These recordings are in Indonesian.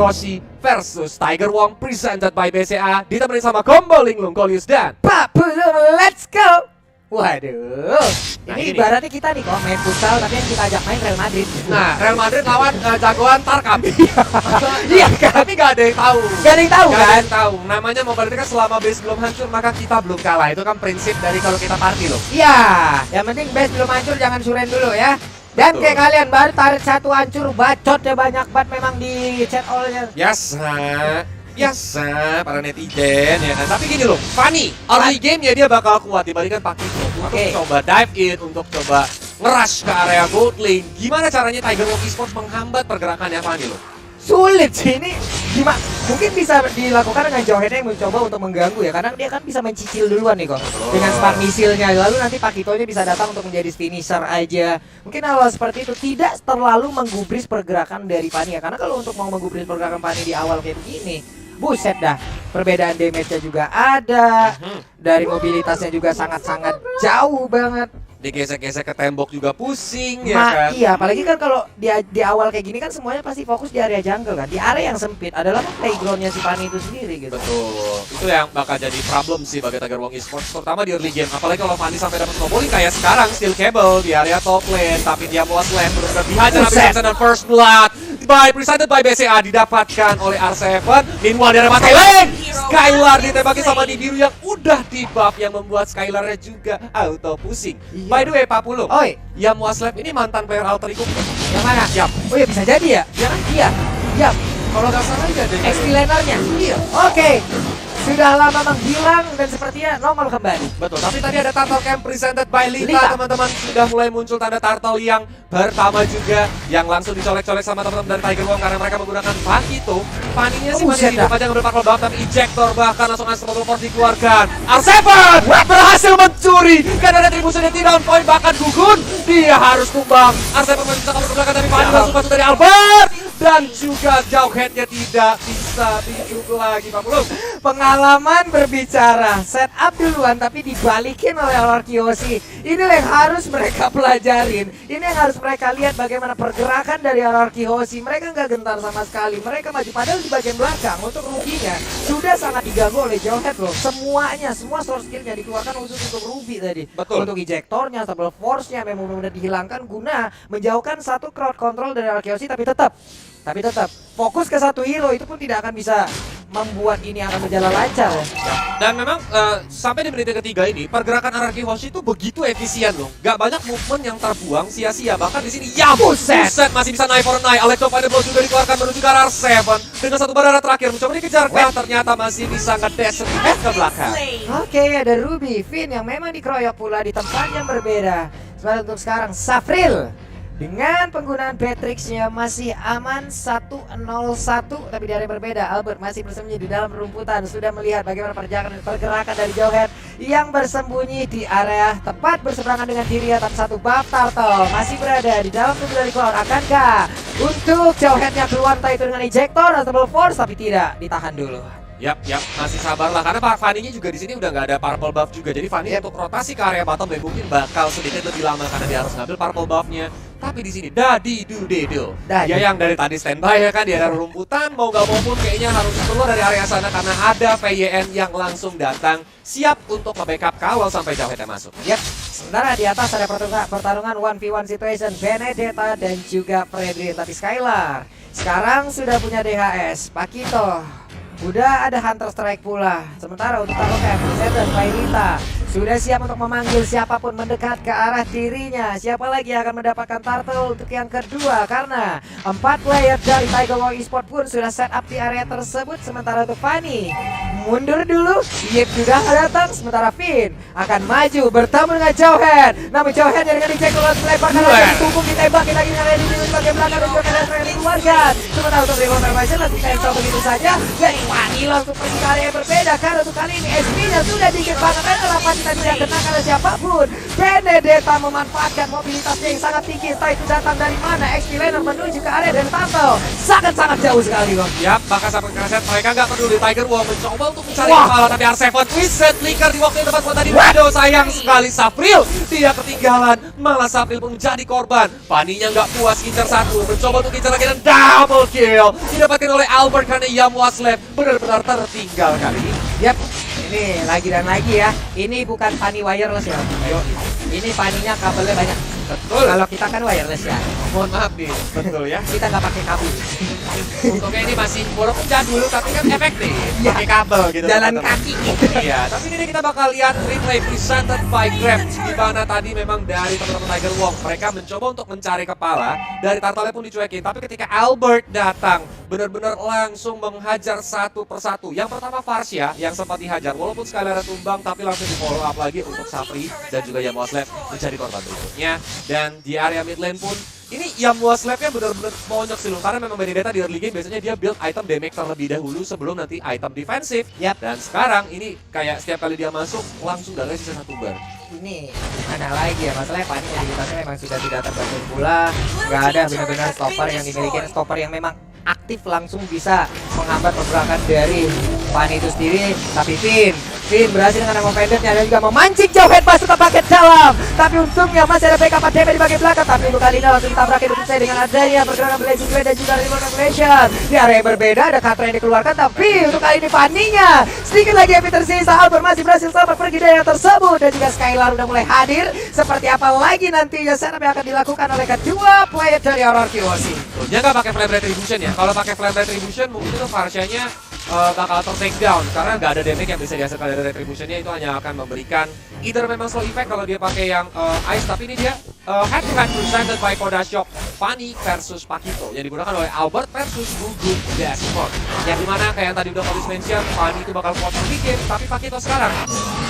Yoshi versus Tiger Wong presented by BCA ditemenin sama Combo Linglung, Golius dan Pak Belum, let's go. Waduh, Nah, ini ini. ibaratnya kita nih kok main futsal tapi yang kita ajak main Real Madrid. Nah, Real Madrid lawan jagoan Tarkam. Iya kan? Tapi gak ada yang tahu. Gak ada yang tahu Gak ada kan? yang tahu. Namanya Mobile Legends kan selama base belum hancur maka kita belum kalah. Itu kan prinsip dari kalau kita party loh. Iya, yang penting base belum hancur jangan suren dulu ya. Dan Betul. kayak kalian baru tarik satu hancur, bacotnya banyak banget memang di chat all-nya. Biasa para netizen ya kan. Tapi gini loh, Fanny, early game ya dia bakal kuat dibandingkan Pakito. Untuk Oke. coba dive in, untuk coba ngerush ke area gold lane. Gimana caranya Tiger Wong Esports menghambat pergerakannya Fanny loh? Sulit sih ini. Gimana? Mungkin bisa dilakukan dengan Jauhead yang mencoba untuk mengganggu ya, karena dia kan bisa mencicil duluan nih kok. Dengan spark misilnya, lalu nanti Pakitonya bisa datang untuk menjadi finisher aja. Mungkin hal seperti itu tidak terlalu menggubris pergerakan dari Fanny ya, karena kalau untuk mau menggubris pergerakan Fanny di awal kayak begini, buset dah. Perbedaan damage-nya juga ada. Dari mobilitasnya juga sangat-sangat jauh banget. Digesek-gesek ke tembok juga pusing ya kan. Iya, apalagi kan kalau di awal kayak gini kan semuanya pasti fokus di area jungle kan. Di area yang sempit adalah kan playgroundnya si Fanny itu sendiri gitu. Betul, itu yang bakal jadi problem sih bagi Tiger Wong Esports, terutama di early game. Apalagi kalau Fanny sampai dapat snowballing kayak sekarang, Steel Cable di area top lane, tapi dia mau lane benar-benar dihajar habis Buset. dan first blood presented by BCA didapatkan oleh R7. Meanwhile dari mata lane, Skylar ditembaki sama di biru yang udah di buff yang membuat Skylarnya juga auto pusing. Iya. By the way, Pak Pulung, Oi, Yam Waslap ini mantan player Alter Ego. yang mana? Yap. Oh ya bisa jadi ya? Ya kan? Iya. Iya. Kalau nggak salah ya deh. XP lanernya. Iya. Oke. Sudah lama menghilang dan sepertinya nongol kembali. Betul, tapi tadi ada Turtle Camp presented by Lita, Lita. teman-teman. Sudah mulai muncul tanda turtle yang pertama juga, yang langsung dicolek-colek sama teman-teman dari Tiger Wong karena mereka menggunakan Pakito. Paninya sih masih Buset hidup dah. aja ngambil purple buff, tapi ejector bahkan langsung Astral Force dikeluarkan. R7 berhasil mencuri karena retribusinya tidak on point, bahkan gugun. Dia harus tumbang. R7 bisa kabur ke belakang dari Fanny, langsung masuk dari Albert. Dan juga jauh headnya tidak bisa dijuk lagi, Pak Pulung. Pengalaman berbicara, setup duluan tapi dibalikin oleh Lord Kiyoshi. Ini yang harus mereka pelajarin. Ini yang harus mereka lihat bagaimana pergerakan dari Lord Kiyoshi. Mereka nggak gentar sama sekali. Mereka maju padahal di bagian belakang untuk ruginya sudah sangat diganggu oleh Jauhead loh. Semuanya, semua source skillnya dikeluarkan khusus untuk Ruby tadi. Betul. Untuk ejectornya, double force-nya memang benar-benar dihilangkan guna menjauhkan satu crowd control dari Lord Kiyoshi, tapi tetap fokus ke satu hero itu pun tidak akan bisa membuat ini akan berjalan lancar ya. Dan memang sampai di menit yang ketiga ini pergerakan Araki Hoshi itu begitu efisien loh. Gak banyak movement yang terbuang sia-sia. Bahkan di sini ya buset masih bisa naik for naik. Electro Final Blow juga dikeluarkan menuju ke R7 dengan satu bandara terakhir mencoba dikejar kan, ternyata masih bisa ngedash sedikit ke belakang. Oke, ada Ruby, Finn yang memang dikeroyok pula di tempat yang berbeda. Sementara untuk sekarang Safril dengan penggunaan Patricksnya masih aman 1-0-1, tapi di area berbeda Albert masih bersembunyi di dalam rumputan, sudah melihat bagaimana pergerakan dari Jauhead yang bersembunyi di area tepat berseberangan dengan dirinya, tapi satu buff Turtle masih berada di dalam tubuh dari Cloud. Akankah untuk Jauheadnya keluar entah itu dengan ejector atau double force, tapi tidak, ditahan dulu. Yap, masih sabar lah karena Pak Fanny-nya juga di sini udah nggak ada purple buff juga. Jadi Fanny untuk rotasi ke area bottom lane mungkin bakal sedikit lebih lama karena dia harus ngambil purple buff-nya. Tapi di sini Dadi Dudedo. Dia yang dari tadi standby ya kan di area rumputan, mau nggak mau pun kayaknya harus keluar dari area sana karena ada PYN yang langsung datang siap untuk nge-backup kawal sampai Jauhead masuk. Yap, sementara di atas ada pertarungan 1v1 situation Benedetta dan juga Freddy, tapi Skylar sekarang sudah punya DHS. Pakito udah ada Hunter Strike pula. Sementara untuk Turtle Camp, Zedon, Lita sudah siap untuk memanggil siapapun mendekat ke arah dirinya. Siapa lagi yang akan mendapatkan Turtle untuk yang kedua, karena 4 player dari Tiger Wong Esports pun sudah set up di area tersebut. Sementara untuk Fanny mundur dulu, Yip sudah datang. Sementara Finn akan maju bertemu dengan Jauhead. Namun Jauhead dengan ejector melemparkan lagi tubuh, ditembakin lagi dengan Lady di bagian belakang dan juga kalian dikeluarkan. Sementara untuk Real Formation masih cancel begitu saja. Dan Fanny langsung pergi ke area yang berbeda karena untuk kali ini SP-nya sudah dikit banget dan 8 kita tidak kenakan oleh siapapun. Benedetta memanfaatkan mobilitasnya yang sangat tinggi. Entah itu datang dari mana. XP Laner menuju ke area dan Turtle sangat-sangat jauh sekali kok. Yap, bahkan sampai keset mereka nggak peduli. Tiger Wong mencoba untuk mencari kepala, tapi R7 Wizard flicker di waktu yang tepat buat tadi. Widow sayang sekali, Sapril tidak ketinggalan, malah Sapril pun menjadi korban. Fanny-nya nggak puas, ngincar satu, mencoba untuk ngincar lagi dan double kill didapatkan oleh Albert karena Yam was left benar-benar tertinggal kali ini. Yap, ini lagi dan lagi ya. Ini bukan Fanny wireless ya. Ayo, ini Fanny-nya kabelnya banyak. Betul. Kalau kita kan wireless ya. Mohon maaf nih, betul ya. Kita nggak pakai kabel. Untungnya ini masih walaupun jadul tapi kan efektif. Ya. Pakai kabel gitu. Jalan teman-teman. kaki. Iya, tapi ini kita bakal lihat replay presented by Grab di mana tadi memang dari teman-teman Tiger Wong mereka mencoba untuk mencari kepala dari Turtle pun dicuekin, tapi ketika Albert datang benar-benar langsung menghajar satu persatu. Yang pertama Varsha yang sempat dihajar walaupun sekali ada tumbang tapi langsung di follow up lagi untuk Sapri dan juga Yamoslep menjadi korban berikutnya. Dan di area mid lane pun ini Yamoslep-nya benar-benar monyok sih loh, karena memang Benedetta di early game biasanya dia build item damage terlebih dahulu sebelum nanti item defensif. Yap. Dan sekarang ini kayak setiap kali dia masuk langsung dari sisa satu bar. Ini mana lagi ya, masalahnya Fanny mobilitasnya memang sudah tidak terbantu pula. Nggak ada benar-benar stopper yang dimiliki, stopper yang memang aktif langsung bisa menghambat pergerakan dari Fanny itu sendiri. Tapi Finn berhasil dengan momentumnya dan juga memancing jauh headbutt ke paket dalam. Tapi untungnya masih ada backup ADM di bagian belakang. Tapi untuk kali ini langsung ditabrakin untuk saya dengan adanya pergerakan Blazing Blade dan juga Remote Revelation. Di area yang berbeda ada Katra yang dikeluarkan, tapi untuk kali ini Fanny-nya sedikit lagi yang tersisa. Albert masih berhasil selamat pergi dari yang tersebut dan juga Skylar udah mulai hadir. Seperti apa lagi nantinya setup yang akan dilakukan oleh kedua player dari Aurora Kiyoshi. Dia nggak pakai Flame Retribution ya. Kalau pakai Flame Retribution mungkin itu Varsha-nya bakal ter-take down karena nggak ada damage yang bisa dihasilkan dari Retribution-nya. Itu hanya akan memberikan either memang slow effect kalau dia pakai yang Ice, tapi ini dia head to head presented by Koda Shock Fanny versus Pakito yang digunakan oleh Albert versus Gugu Dashboard. Yang dimana kayak yang tadi udah Kolis mention, Fanny itu bakal kuat sedikit, tapi Pakito sekarang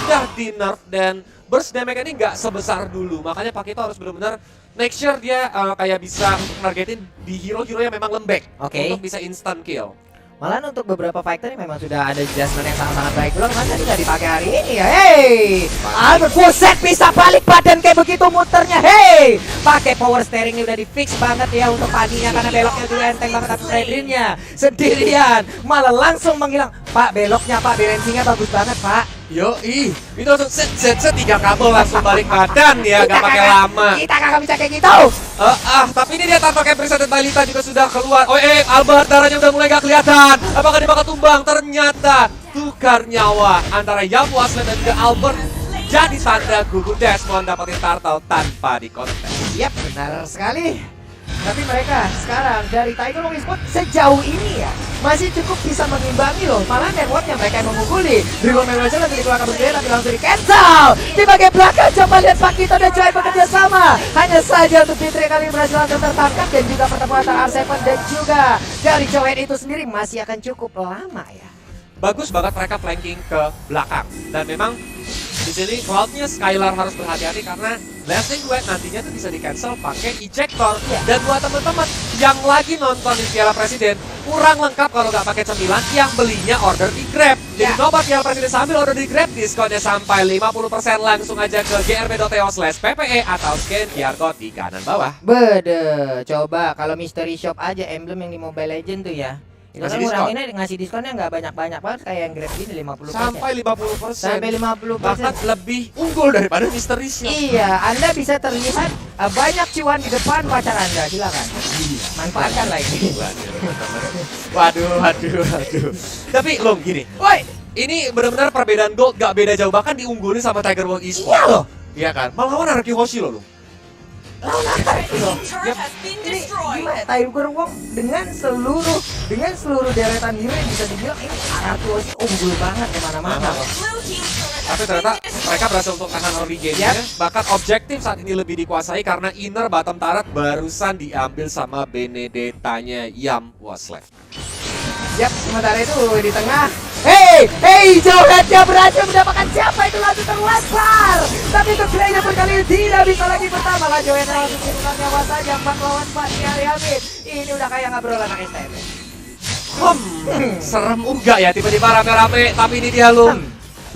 udah di nerf dan burst damage ini nggak sebesar dulu. Makanya Pakito harus benar-benar make sure dia kayak bisa nargetin di hero-hero yang memang lembek untuk bisa instant kill. Malah untuk beberapa fighter memang sudah ada adjustment yang sangat-sangat baik. Belum kan tadi nggak dipakai hari ini ya. Hey, Albert buset bisa balik badan kayak begitu muternya. Hey, pakai power steering ini udah di fix banget ya untuk Fanny-nya karena beloknya juga enteng banget, tapi Fredrin-nya sendirian malah langsung menghilang. Pak, beloknya Pak, balancing-nya bagus banget Pak. Yoi, itu langsung set 3 kabel langsung balik badan ya, gak pakai lama. Kita kagak bisa kayak gitu. Tapi ini dia tanpa kayak presented by Lita juga sudah keluar. Oh Albert darahnya udah mulai gak kelihatan. Apakah dia bakal tumbang? Ternyata tukar nyawa antara Yam Waslet dan juga Albert. Jadi tanda gugur Desmond dapetin Turtle tanpa dikontes. Yap, benar sekali. Tapi mereka sekarang dari Tiger Wong Esports sejauh ini ya masih cukup bisa mengimbangi loh. Malah networknya mereka yang memukuli. Dribble Memorization lagi dikeluarkan berdiri tapi langsung di cancel. Di bagian belakang coba lihat Pakito dan Joy bekerja sama. Hanya saja untuk Fitri kali ini berhasil langsung tertangkap. Dan juga pertemuan antara R7 dan juga dari Joy itu sendiri masih akan cukup lama ya. Bagus banget mereka flanking ke belakang. Dan memang di sini Cloud-nya Skylar harus berhati-hati karena Blessing Wet nantinya tuh bisa di-cancel pakai ejector. Dan buat teman-teman yang lagi nonton di Piala Presiden kurang lengkap kalau nggak pakai cemilan, yang belinya order di Grab. Jadi nobar Piala Presiden sambil order di Grab, diskonnya sampai 50%. Langsung aja ke grb.to/ppe atau scan QR code di kanan bawah. Bede, coba kalau mystery shop aja emblem yang di Mobile Legend tuh ya. Itu Ngasih kan orang diskon. ini ngasih diskonnya nggak banyak-banyak banget kayak yang Grab ini 50%. Sampai 50%. Sampai 50%. Bahkan lebih unggul daripada Mystery Shop. Iya, Anda bisa terlihat banyak cuan di depan pacar Anda. Silakan. Manfaatkan lah ini. Waduh. Tapi lo gini, Woi, ini benar-benar perbedaan gold gak beda jauh, bahkan diunggulin sama Tiger Wong Esports. iya loh. Iya kan? Melawan Araki Hoshi lo. Lawan apa itu loh? Ini gimana Tiger Wong dengan seluruh deretan hero yang bisa dibilang ini Aratuos unggul banget kemana-mana loh. Tapi ternyata mereka berhasil untuk tahan early game-nya. Bahkan objektif saat ini lebih dikuasai karena inner bottom turret barusan diambil sama Benedettanya Yam was left. Yap, sementara itu di tengah. Hey, Johetnya berhasil mendapatkan siapa itu langsung terlempar. Tapi untuk Graynya berkali ini tidak bisa lagi bertambah. Lah Johetnya langsung dibuka nyawa saja 4 lawan 4 di area mid. Ini udah kayak ngobrol anak STM. Serem enggak ya tiba-tiba rame-rame, tapi ini dia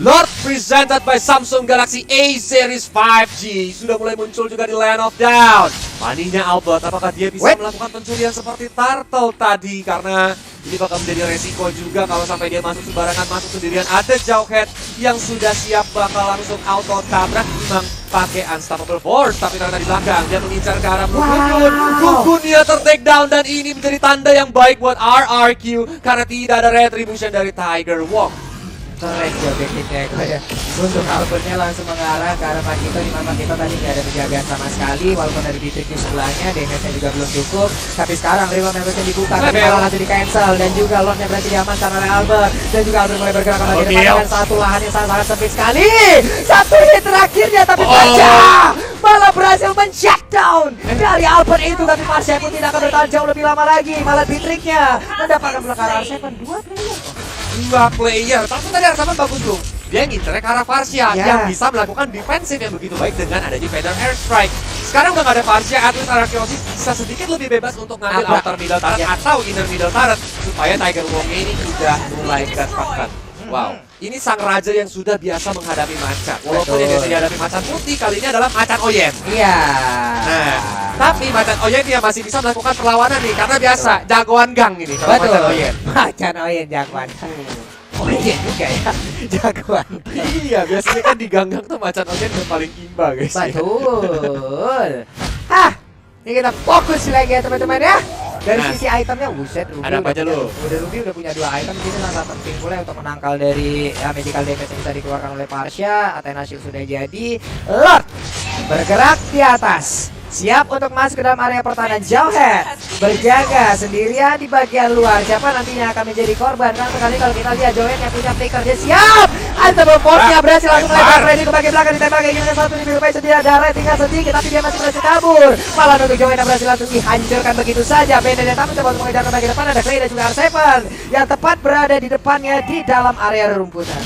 Lord presented by Samsung Galaxy A Series 5G sudah mulai muncul juga di Land of Down. Paninya Albert, apakah dia bisa melakukan pencurian seperti Turtle tadi? Karena ini bakal menjadi resiko juga kalau sampai dia masuk sembarangan, masuk sendirian. Ada Jauhead yang sudah siap bakal langsung auto tabrak. Memang pakai Unstoppable Force, tapi ternyata di belakang dia mengincar ke arah Gugun. Gugun dia ter-take down dan ini menjadi tanda yang baik buat RRQ karena tidak ada retribution dari Tiger Wong. Keren sih objektifnya ya. Untuk Albertnya langsung mengarah ke arah Pakito, di mana Pakito tadi nggak ada penjagaan sama sekali, walaupun dari distrik di sebelahnya, damage-nya juga belum cukup. Tapi sekarang Real Membernya dibuka, tapi malah langsung di cancel, dan juga Lordnya berarti diamankan oleh Albert, dan juga Albert mulai bergerak kembali ke depan dengan satu lahan yang sangat sempit sekali. Satu hit terakhirnya, tapi Pasha malah berhasil men-shutdown dari Albert itu, tapi Pasha pun tidak akan bertahan jauh lebih lama lagi. Malah distrik-nya mendapatkan belakang R7 2 player. 2 player, tapi tadi R7 bagus loh. Dia ngincernya ke arah Farsia yang bisa melakukan defensif yang begitu baik dengan adanya Feather Airstrike. Sekarang udah gak ada Farsia, at least Arkeosis bisa sedikit lebih bebas untuk ngambil outer middle turret atau inner middle turret supaya Tiger Wong ini sudah mulai berantakan. Wow, ini sang raja yang sudah biasa menghadapi macan. Walaupun yang biasa dihadapi macan putih, kali ini adalah macan Oyen. Iya. Nah, tapi macan Oyen dia masih bisa melakukan perlawanan nih, karena biasa jagoan gang ini kalau macan Oyen. Macan Oyen jagoan. Oh iya juga ya, jagoan. Iya, biasanya kan di gang-gang tuh macan Oyen yang paling imba guys. Betul. Hah, ini kita fokus lagi ya teman-teman ya. Dari sisi itemnya, buset, Ruby ada apa aja lo? Ruby udah punya 2 item, ini sangat penting pula untuk menangkal dari magical damage yang bisa dikeluarkan oleh Pasha. Athena Shield sudah jadi. Lord bergerak di atas, siap untuk masuk ke dalam area pertahanan. Jauhead berjaga sendirian di bagian luar. Siapa nantinya akan menjadi korban? Karena sekali kalau kita lihat Jauhead yang punya flicker, dia siap. Unstoppable Force-nya berhasil langsung melempar Freddy ke bagian belakang, ditembak kayak gini satu di biru sedia darah tinggal sedikit, tapi dia masih berhasil kabur. Malah untuk Jauhead yang berhasil langsung dihancurkan begitu saja. Benedetta mencoba untuk mengejar ke bagian depan, ada Clay dan juga R7 yang tepat berada di depannya di dalam area rerumputan.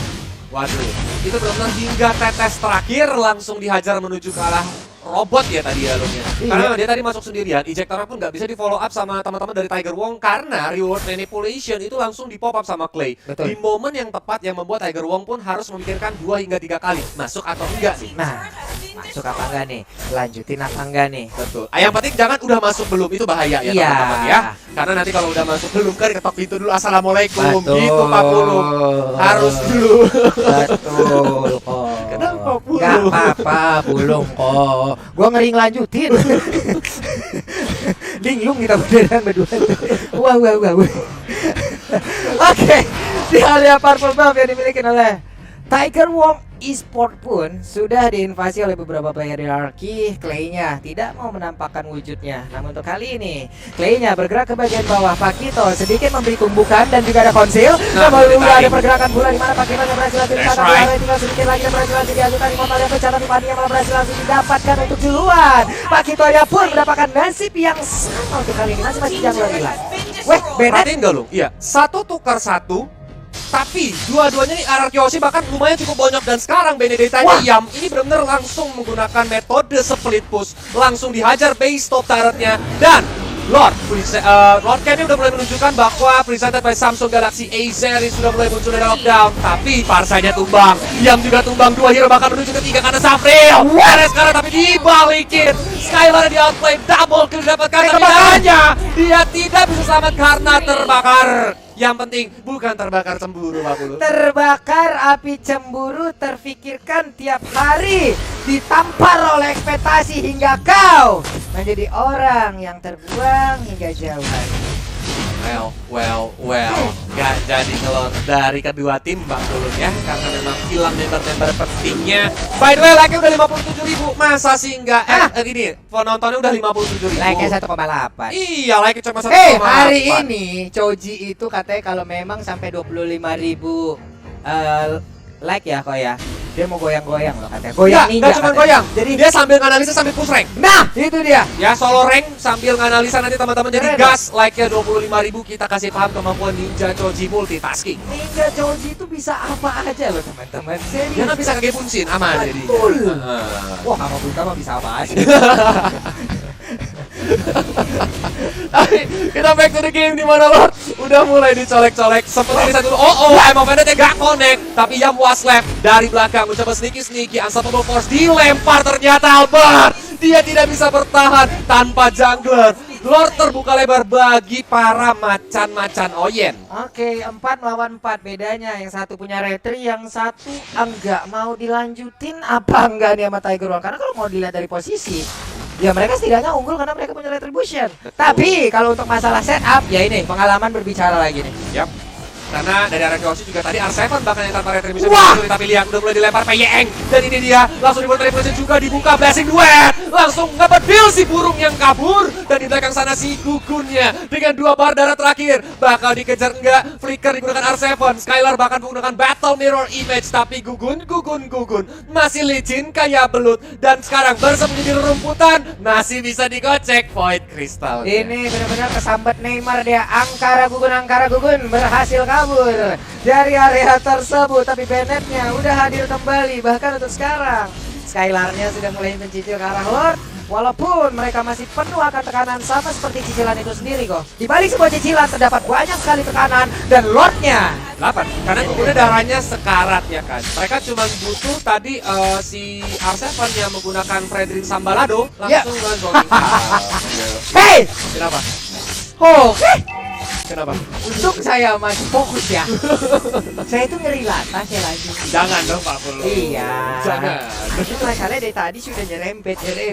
Waduh, itu benar-benar hingga tetes terakhir langsung dihajar menuju ke arah robot ya tadi ya Lumia. Karena dia tadi masuk sendirian, ejectornya pun nggak bisa di follow up sama teman-teman dari Tiger Wong karena reward manipulation itu langsung di pop up sama Clay. Betul. Di momen yang tepat yang membuat Tiger Wong pun harus memikirkan 2 hingga 3 kali masuk atau enggak nih. Nah, masuk apa enggak nih? Lanjutin apa enggak nih? Betul. Yang penting jangan udah masuk belum, itu bahaya ya teman-teman ya. Karena nanti kalau udah masuk belum kan ketok pintu dulu assalamualaikum. Betul. Gitu Pak Pulung. Harus dulu. Betul kok. Kenapa Pulung? Gak apa-apa Pulung kok. Gua ngeri ngelanjutin. Linglung kita beneran berdua. Wah. Oke, di area purple buff yang dimiliki oleh Tiger Wong Esport pun sudah diinvasi oleh beberapa player hierarki. Clay-nya tidak mau menampakkan wujudnya. Namun untuk kali ini Clay-nya bergerak ke bagian bawah. Pakito sedikit memberi tumbukan dan juga ada konsil. Namun ada pergerakan bola di mana Pakito yang berhasil langsung dikatakan. Tinggal sedikit lagi dan berhasil langsung diajukan. Immortal yang bercara di yang malah berhasil langsung didapatkan untuk duluan. Pakito-nya pun mendapatkan nasib yang sama untuk kali ini. Masih jangkau hilang. Weh, Bennett. Perhatiin gak lu? Iya, 1 tukar 1. Tapi dua-duanya nih Arkeosis bahkan lumayan cukup banyak dan sekarang Benedetta-nya Yam ini benar-benar langsung menggunakan metode split push, langsung dihajar base top turretnya dan Lord Ken udah mulai menunjukkan bahwa presented by Samsung Galaxy A Series sudah mulai muncul dari lockdown, tapi Parsanya tumbang, Yam juga tumbang, 2 hero bahkan menuju ke 3 karena Safril sekarang tapi dibalikin. Skylar di outplay, double kill didapatkan, tapi hanya dia tidak bisa selamat karena terbakar. Yang penting bukan terbakar cemburu Pak Pulu. Terbakar api cemburu terfikirkan tiap hari, ditampar oleh ekspektasi hingga kau menjadi orang yang terbuang hingga jauh hari. Well, gak jadi ngelon dari kedua tim Bang Pulung ya, karena memang hilang member-member pentingnya. By the way, like-nya udah 57.000, masa sih enggak? Ini penontonnya udah 57.000. Like-nya 1,8. Iya, like-nya cuma 1,8. Hari ini Choji itu katanya kalau memang sampai 25.000 like ya kok ya, dia mau goyang-goyang loh katanya. Goyang ninja. Nggak cuma goyang, jadi dia sambil nganalisa sambil push rank. Nah, itu dia. Ya solo rank sambil nganalisa nanti teman-teman jadi gas. Like-nya 25.000, kita kasih paham kemampuan Ninja Choji multitasking. Ninja Choji itu bisa apa aja loh teman-teman. Dia nggak bisa kage punsin, aman jadi. Wah, sama Buta mah bisa apa aja. Tapi kita back to the game di mana Lord udah mulai dicolek-colek seperti ini satu. Emang Vendetta gak connect, tapi Yam was left dari belakang mencoba sneaky Unstoppable Force dilempar ternyata Albert. Dia tidak bisa bertahan tanpa jungler. Lord terbuka lebar bagi para macan-macan Oyen. Oke, 4 melawan 4 bedanya. Yang satu punya retri, yang satu enggak mau dilanjutin apa enggak nih sama Tiger One. Karena kalau mau dilihat dari posisi, ya mereka setidaknya unggul karena mereka punya retribution. Tapi kalau untuk masalah setup, ya ini pengalaman berbicara lagi nih. Yap. Karena dari arah Kyoshi juga tadi R7 bahkan yang tanpa retribution Wah! tapi lihat udah mulai dilempar Peyeng. Dan ini dia langsung dibuat retribution juga dibuka blessing duet. Langsung ngebedil si burung yang kabur. Dan di belakang sana si Gugunnya dengan 2 bar darah terakhir. Bakal dikejar enggak, Flicker digunakan R7. Skylar bahkan menggunakan Battle Mirror Image. Tapi Gugun masih licin kayak belut. Dan sekarang bersama menjadi rumputan masih bisa digocek Void Crystal. Ini benar-benar kesambat Neymar dia. Angkara Gugun berhasil kabur dari area tersebut, tapi Bennett-nya udah hadir kembali. Bahkan untuk sekarang Skylar-nya sudah mulai mencicil ke arah Lord. Walaupun mereka masih penuh akan tekanan sama seperti cicilan itu sendiri kok. Di balik sebuah cicilan terdapat banyak sekali tekanan dan Lord-nya 8 karena udah darahnya sekarat ya kan. Mereka cuma butuh tadi si R7 yang menggunakan Fredrin Sambalado langsung langsung. Hey! Kenapa? Oke. Kenapa? Untuk saya masih fokus ya. Saya itu ngeri latas ya lagi. Jangan dong Pak Purlo. Iya. Jangan. Ini masalahnya dari tadi sudah nyerempet ini.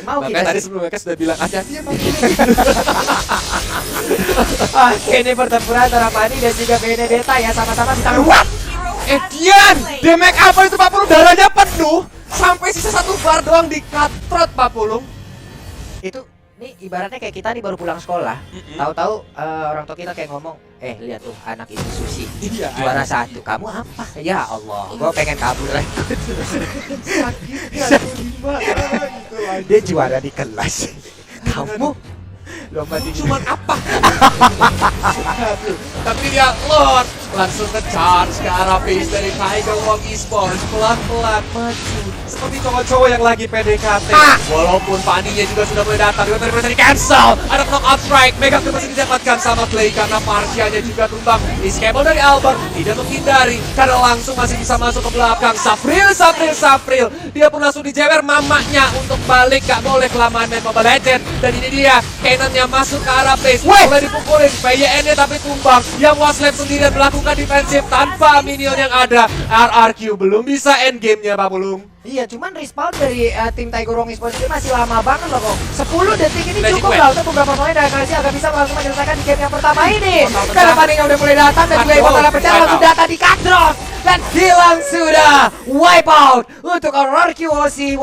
Mau Makanya kita tadi sebelum mereka sudah bilang hati-hati ya Pak. Oke, ini pertempuran antara Fanny dan juga Benedetta ya, sama-sama bisa ruang. Edian, damage apa itu Pak Pulung? Darahnya penuh sampai sisa 1 bar doang di cutthroat Pak Pulung. Itu nih ibaratnya kayak kita nih baru pulang sekolah. Tahu-tahu orang tua kita kayak ngomong, lihat tuh anak itu Susi Iya, juara 1. Kamu apa? Ya Allah, gua pengen kabur lagi. Sakitnya 5 gitu lagi. Dia juara di kelas. Kamu lomba di Cuman apa? Tapi dia Lord langsung nge-charge ke arah base dari Tiger Wong Esports, pelan-pelan maju seperti cowok-cowok yang lagi PDKT. Walaupun Fanny-nya juga sudah mulai datang, juga terus di cancel. Ada knockout strike, Mega masih didapatkan sama Play karena Parsia-nya juga tumbang. Disable dari Albert tidak menghindari karena langsung masih bisa masuk ke belakang. Sapril, dia pun langsung dijewer mamanya untuk balik, gak boleh kelamaan main Mobile Legends. Dan ini dia Canon-nya masuk ke arah base, mulai dipukulin PYN-nya tapi tumbang. Yang Waslep sendirian melakukan defensif tanpa minion yang ada. RRQ belum bisa endgame-nya Pak Pulung. Iya, cuman respawn dari tim Tiger Wong Esports ini masih lama banget loh kok. 10 detik ini Magic cukup Web. lah untuk beberapa pemain dari Kalsi agar bisa langsung menyelesaikan di game yang pertama ini. Karena Fanny-nya udah mulai datang dan juga Ibu Tala pecah langsung datang di Kadros. Dan hilang sudah. Wipe out untuk RRQ OC.